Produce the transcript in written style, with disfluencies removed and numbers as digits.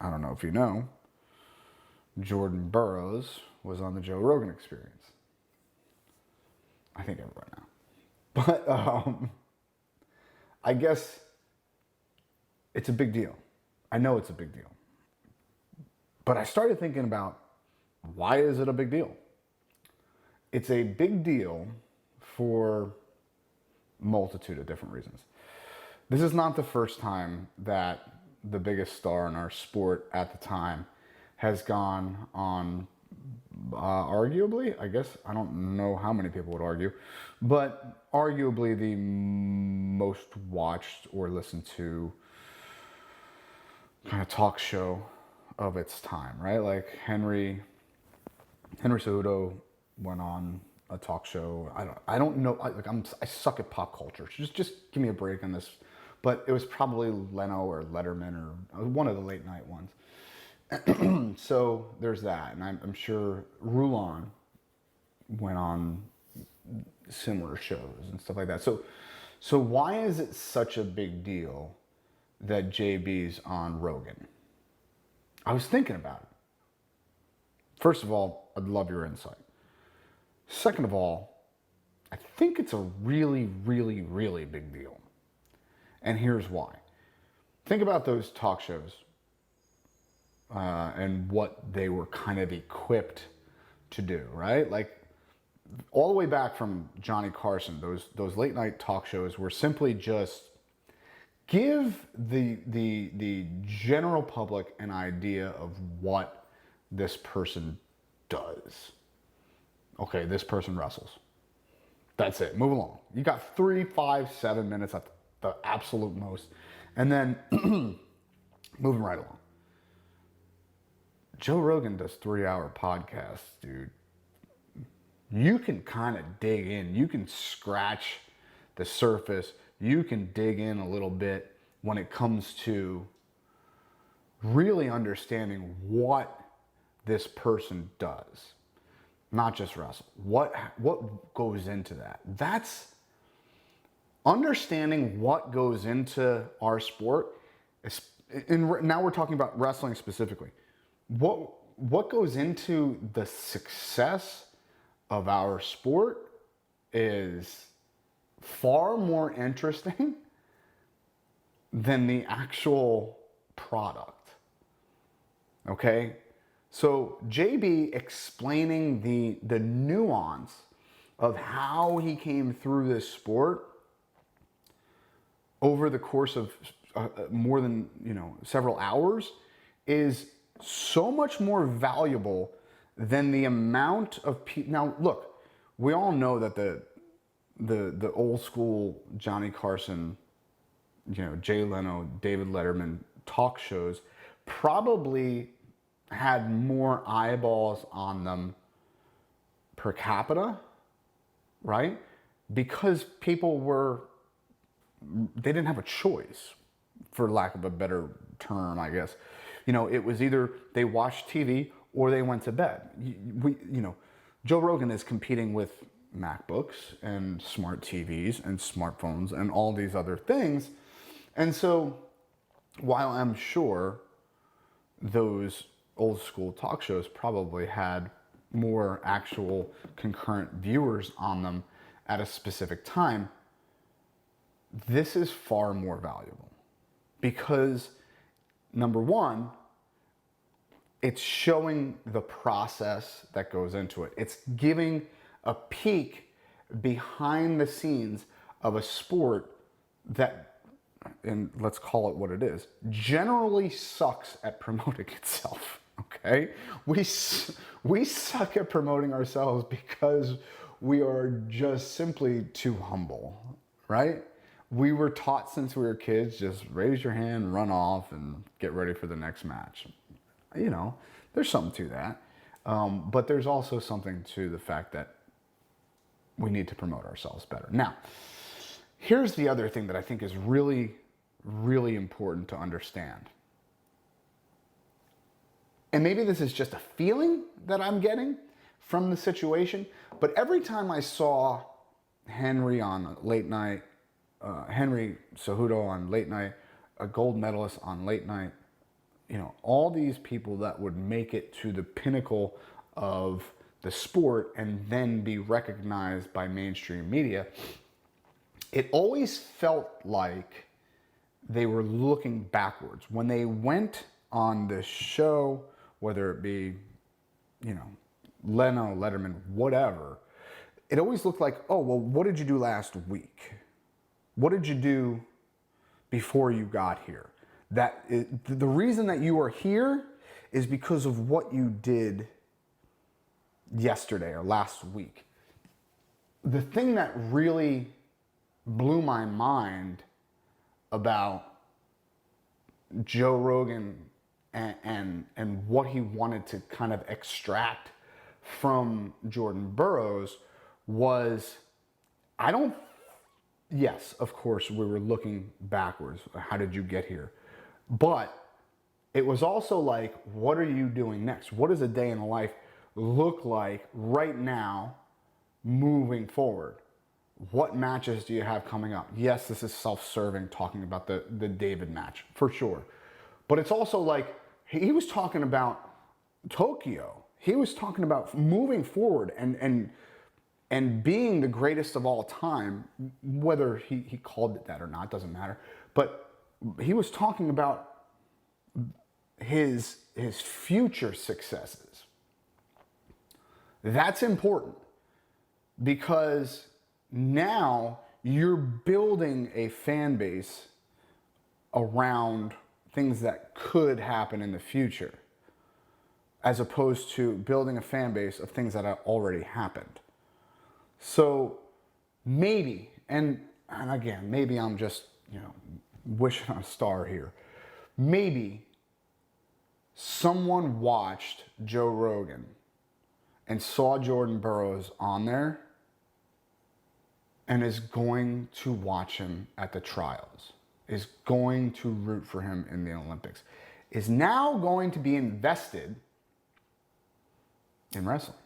I don't know if you know, Jordan Burroughs was on the Joe Rogan Experience. I think everybody now. But I guess it's a big deal. I know it's a big deal. But I started thinking about, why is it a big deal? It's a big deal for a multitude of different reasons. This is not the first time that the biggest star in our sport at the time has gone on, arguably, I guess, I don't know how many people would argue, but arguably the most watched or listened to kind of talk show of its time, right? Like Henry Cejudo went on a talk show. I don't know. I suck at pop culture. Just give me a break on this. But it was probably Leno or Letterman or one of the late night ones. So there's that, and I'm sure Rulon went on similar shows and stuff like that. So why is it such a big deal that JB's on Rogan? I was thinking about it. First of all, I'd love your insight. Second of all, I think it's a really, really, really big deal. And here's why. Think about those talk shows and what they were kind of equipped to do, right? Like all the way back from Johnny Carson, those late night talk shows were simply just give the general public an idea of what this person does. Okay, this person wrestles. That's it. Move along. You got 3, 5, 7 minutes at the absolute most. And then moving right along. Joe Rogan does 3-hour podcasts, dude. You can kind of dig in. You can scratch the surface. You can dig in a little bit when it comes to really understanding what this person does. Not just wrestle. What goes into that? That's understanding what goes into our sport. And now we're talking about wrestling specifically. What goes into the success of our sport is far more interesting than the actual product. Okay? So JB explaining the nuance of how he came through this sport over the course of more than several hours is so much more valuable than the amount of people. Now, look, we all know that the old school Johnny Carson, Jay Leno, David Letterman talk shows probably had more eyeballs on them per capita, right? Because they didn't have a choice, for lack of a better term, I guess. It was either they watched TV or they went to bed. Joe Rogan is competing with MacBooks and smart TVs and smartphones and all these other things. And so while I'm sure those old school talk shows probably had more actual concurrent viewers on them at a specific time, this is far more valuable because, number one, it's showing the process that goes into it. It's giving a peek behind the scenes of a sport that, and let's call it what it is, generally sucks at promoting itself. Okay? We suck at promoting ourselves because we are just simply too humble, right? We were taught since we were kids, just raise your hand, run off, and get ready for the next match. There's something to that. But there's also something to the fact that we need to promote ourselves better. Now, here's the other thing that I think is really, really important to understand. And maybe this is just a feeling that I'm getting from the situation, but every time I saw Henry on late night, Henry Cejudo on late night, a gold medalist on late night, all these people that would make it to the pinnacle of the sport and then be recognized by mainstream media, it always felt like they were looking backwards. When they went on the show, whether it be, Leno, Letterman, whatever, it always looked like, oh, well, what did you do last week? What did you do before you got here? The reason that you are here is because of what you did yesterday or last week. The thing that really blew my mind about Joe Rogan and what he wanted to kind of extract from Jordan Burroughs was, yes, of course, we were looking backwards. How did you get here? But it was also like, what are you doing next? What does a day in the life look like right now moving forward? What matches do you have coming up? Yes, this is self-serving, talking about the David match, for sure. But it's also like, he was talking about Tokyo. He was talking about moving forward and being the greatest of all time, whether he called it that or not, doesn't matter. But he was talking about his future successes. That's important because now you're building a fan base around things that could happen in the future, as opposed to building a fan base of things that have already happened. So maybe, and again, maybe I'm just, wishing on a star here. Maybe someone watched Joe Rogan and saw Jordan Burroughs on there and is going to watch him at the trials, is going to root for him in the Olympics, is now going to be invested in wrestling.